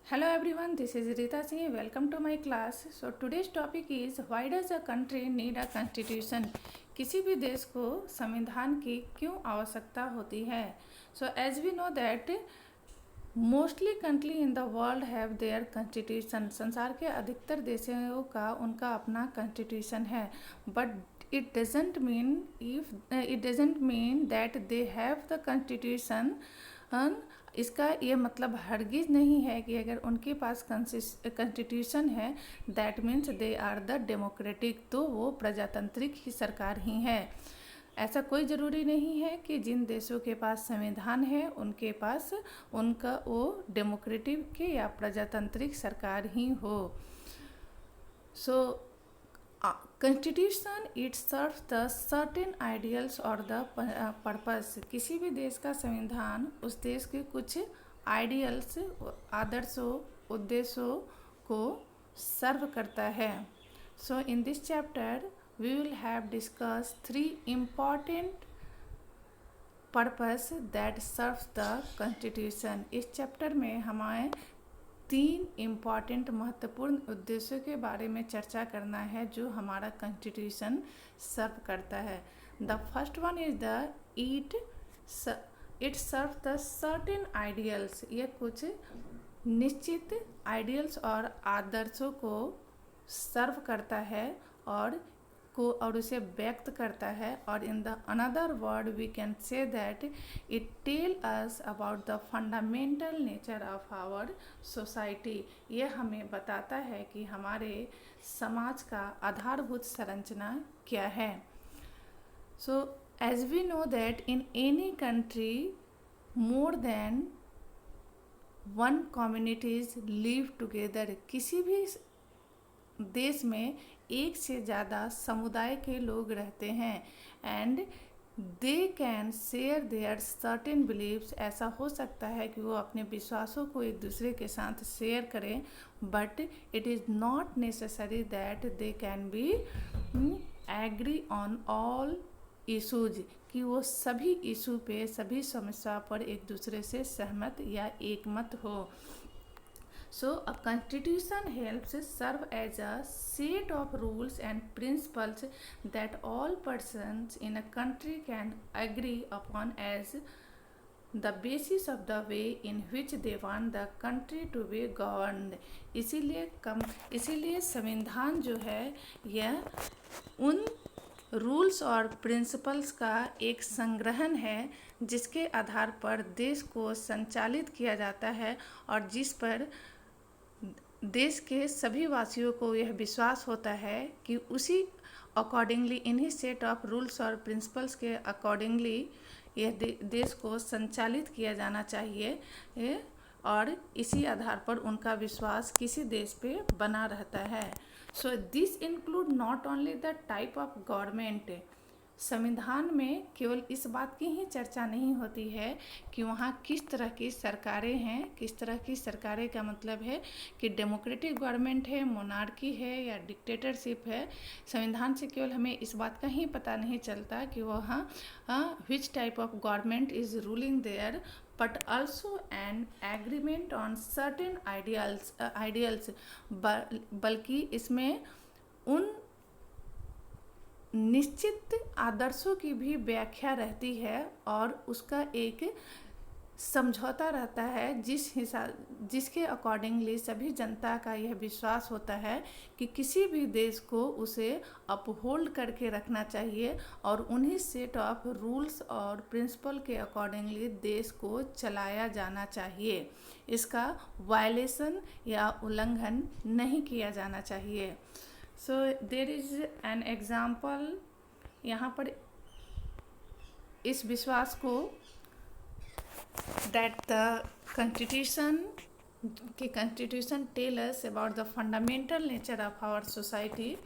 Hello everyone, this is Rita Singh. Welcome to my class. So today's topic is why does a country need a constitution? किसी भी देश को संविधान की क्यों आवश्यकता होती है? So as we know that mostly country in the world have their constitution. संसार के अधिकतर देशों का उनका अपना कॉन्स्टिट्यूशन है. But it doesn't mean that they have the constitution. इसका ये मतलब हरगिज़ नहीं है कि अगर उनके पास कॉन्स्टिट्यूशन है that means they are the democratic, तो वो प्रजातांत्रिक ही सरकार ही है. ऐसा कोई ज़रूरी नहीं है कि जिन देशों के पास संविधान है उनके पास उनका वो डेमोक्रेटिक के या प्रजातांत्रिक सरकार ही हो. So constitution it serves the certain ideals और द पर्पस. किसी भी देश का संविधान उस देश के कुछ आइडियल्स, आदर्शों, उद्देश्यों को सर्व करता है. So in this chapter we will have discussed 3 important purpose that serves the constitution. इस चैप्टर में हमें 3 इम्पॉर्टेंट महत्वपूर्ण उद्देश्यों के बारे में चर्चा करना है जो हमारा कॉन्स्टिट्यूशन सर्व करता है. The first one is the it serve the certain ideals. ये कुछ निश्चित आइडियल्स और आदर्शों को सर्व करता है और उसे व्यक्त करता है. और in the another word we can say that it tell us about the fundamental nature of our society. ये हमें बताता है कि हमारे समाज का आधारभूत संरचना क्या है. So as we know that in any country more than one communities live together. किसी भी देश में एक से ज़्यादा समुदाय के लोग रहते हैं and they can share their certain beliefs. ऐसा हो सकता है कि वो अपने विश्वासों को एक दूसरे के साथ शेयर करें, but it is not necessary that they can be agree on all issues, कि वो सभी इशू पे, सभी समस्या पर एक दूसरे से सहमत या एकमत हो. So a constitution helps serve as a set of rules and principles that all persons in a country can agree upon as the basis of the way in which they want the country to be governed. इसीलिए संविधान जो है यह उन rules और principles का एक संग्रहण है जिसके आधार पर देश को संचालित किया जाता है और जिस पर देश के सभी वासियों को यह विश्वास होता है कि उसी अकॉर्डिंगली, इन्हीं सेट ऑफ रूल्स और प्रिंसिपल्स के अकॉर्डिंगली यह देश को संचालित किया जाना चाहिए और इसी आधार पर उनका विश्वास किसी देश पे बना रहता है. So this include not only the type of government. संविधान में केवल इस बात की ही चर्चा नहीं होती है कि वहाँ किस तरह की सरकारें हैं. किस तरह की सरकारें का मतलब है कि डेमोक्रेटिक गवर्नमेंट है, मोनार्की है या डिक्टेटरशिप है. संविधान से केवल हमें इस बात का ही पता नहीं चलता कि वहाँ which type of government is ruling there, but also an agreement on certain ideals. बल्कि इसमें उन निश्चित आदर्शों की भी व्याख्या रहती है और उसका एक समझौता रहता है जिसके अकॉर्डिंगली सभी जनता का यह विश्वास होता है कि किसी भी देश को उसे अपहोल्ड करके रखना चाहिए और उन्हीं सेट ऑफ रूल्स और प्रिंसिपल के अकॉर्डिंगली देश को चलाया जाना चाहिए. इसका वायलेशन या उल्लंघन नहीं किया जाना चाहिए. So there is an example. यहाँ पर इस विश्वास को that the constitution tell us about the fundamental nature of our society.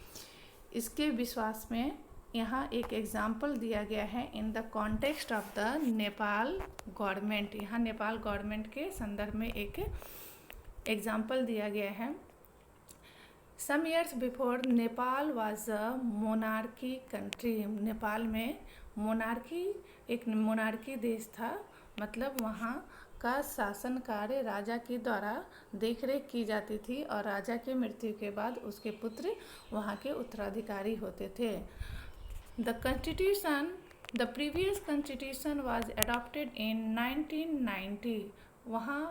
इसके विश्वास में यहाँ एक एग्जाम्पल दिया गया है in the context of the Nepal government. यहाँ नेपाल गवर्नमेंट के संदर्भ में एक एग्जाम्पल दिया गया है. Some years before Nepal was a monarchy country. Nepal में एक मोनार्की देश था, मतलब वहाँ का शासन कार्य राजा के द्वारा देखरेख की जाती थी और राजा के मृत्यु के बाद उसके पुत्र वहाँ के उत्तराधिकारी होते थे। The previous constitution was adopted in 1990। वहाँ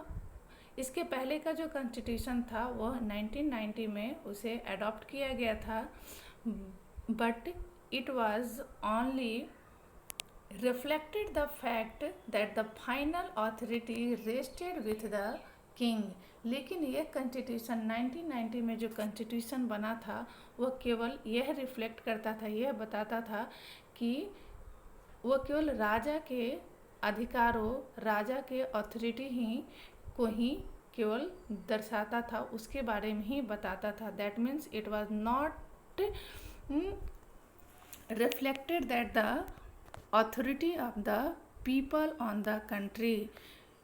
इसके पहले का जो कॉन्स्टिट्यूशन था वह 1990 में उसे अडॉप्ट किया गया था, but it was only reflected the fact that the final authority rested with the king। लेकिन यह कॉन्स्टिट्यूशन 1990 में जो कॉन्स्टिट्यूशन बना था वह केवल यह रिफ्लेक्ट करता था, यह बताता था कि वह केवल राजा के अधिकारों, राजा के अथॉरिटी ही केवल दर्शाता था, उसके बारे में ही बताता था। That means it was not reflected that the authority of the people on the country.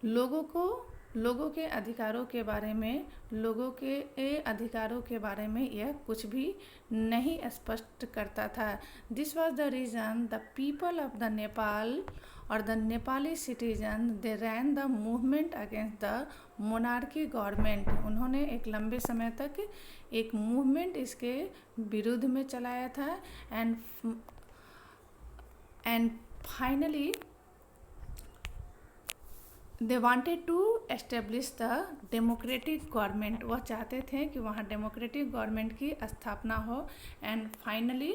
लोगों के अधिकारों के बारे में, लोगों के अधिकारों के बारे में यह कुछ भी नहीं स्पष्ट करता था। This was the reason the people of the Nepal और the Nepali citizen they ran the movement against the monarchy government. उन्होंने एक लंबे समय तक एक मूवमेंट इसके विरुद्ध में चलाया था and finally they wanted to establish the democratic government। वह चाहते थे कि वहाँ डेमोक्रेटिक गवर्नमेंट की स्थापना हो। and finally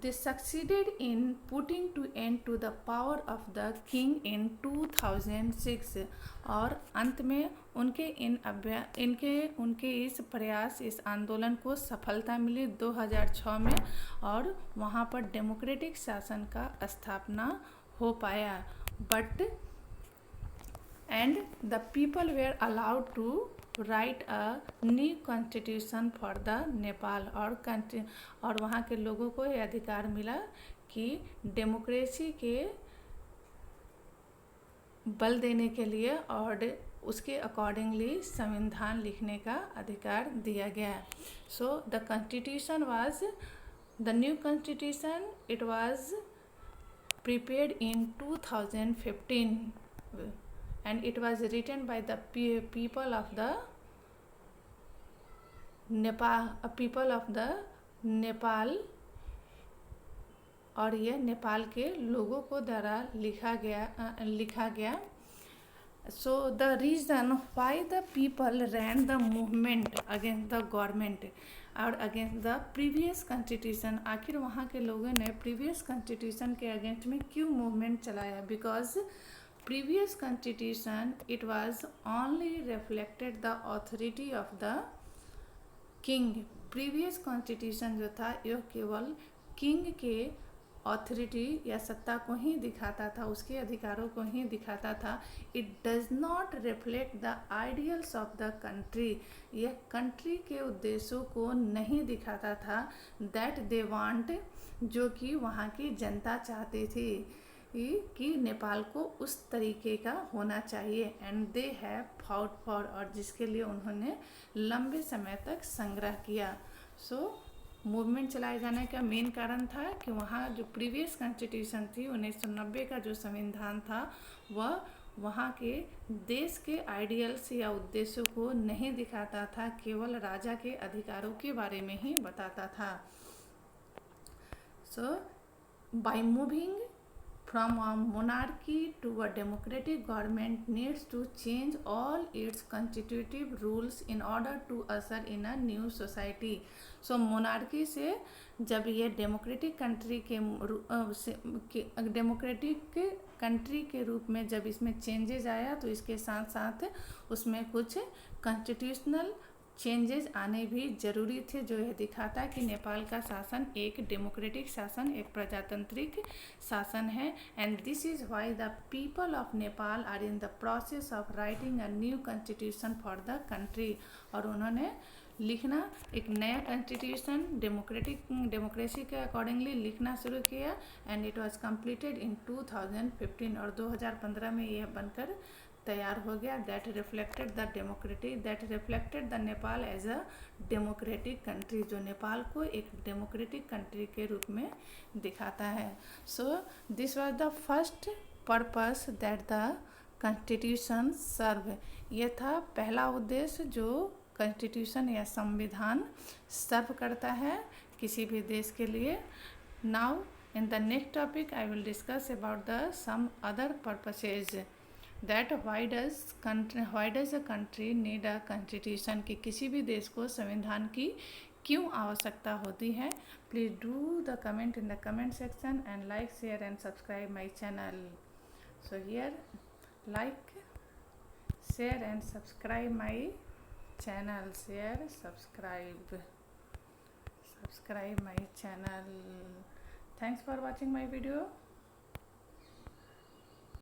they succeeded in putting to end to the power of the king in 2006। और अंत में उनके इस प्रयास, इस आंदोलन को सफलता मिली 2006 में और वहाँ पर डेमोक्रेटिक शासन का स्थापना हो पाया। But and the people were allowed to write a new constitution for the Nepal. और वहाँ के लोगों को यह अधिकार मिला कि डेमोक्रेसी के बल देने के लिए और उसके अकॉर्डिंगली संविधान लिखने का अधिकार दिया गया। So the constitution was the new constitution, it was prepared in 2015 and it was written by the people of the Nepal और यह नेपाल के लोगों को द्वारा लिखा गया। So the reason why the people ran the movement against the government और against the previous constitution, आखिर वहाँ के लोगों ने प्रीवियस कॉन्स्टिट्यूशन के अगेंस्ट में क्यों मूवमेंट चलाया? Because previous constitution it was only reflected the authority of the king. Previous constitution जो था यह केवल किंग के ऑथोरिटी या सत्ता को ही दिखाता था, उसके अधिकारों को ही दिखाता था। It does not reflect the ideals of the country. यह कंट्री के उद्देश्यों को नहीं दिखाता था। दैट दे वांट, जो कि वहाँ की जनता चाहती थी कि नेपाल को उस तरीके का होना चाहिए। And they have fought for, और जिसके लिए उन्होंने लंबे समय तक संग्रह किया। सो मूवमेंट चलाए जाने का मेन कारण था कि वहाँ जो प्रीवियस कॉन्स्टिट्यूशन थी 1990 का जो संविधान था वह वहाँ के देश के आइडियल्स या उद्देश्यों को नहीं दिखाता था, केवल राजा के अधिकारों के बारे में ही बताता था। So by moving from a monarchy to a democratic government needs to change all its constitutive rules in order to usher in a new society। So monarchy से जब ये डेमोक्रेटिक कंट्री के रूप में जब इसमें चेंजेस आया तो इसके साथ साथ उसमें कुछ कॉन्स्टिट्यूशनल चेंजेस आने भी जरूरी थे, जो यह दिखाता है कि नेपाल का शासन एक डेमोक्रेटिक शासन, एक प्रजातांत्रिक शासन है। And this is why the people of Nepal are in the process of writing a new constitution for the country. और उन्होंने लिखना एक नया कॉन्स्टिट्यूशन डेमोक्रेसी के अकॉर्डिंगली लिखना शुरू किया। And it was completed in 2015 और 2015 में यह बनकर तैयार हो गया। That reflected the Nepal as a democratic country, जो नेपाल को एक डेमोक्रेटिक कंट्री के रूप में दिखाता है। So this was the first purpose that the constitution serve. ये था पहला उद्देश्य जो कॉन्स्टिट्यूशन या संविधान सर्व करता है किसी भी देश के लिए। Now in the next topic I will discuss about the some other purposes that why does a country need a constitution, कि किसी भी देश को संविधान की क्यों आवश्यकता होती है। Please do the comment in the comment section and like share and subscribe my channel. So here like, share and subscribe my channel, share, subscribe my channel. Thanks for watching my video.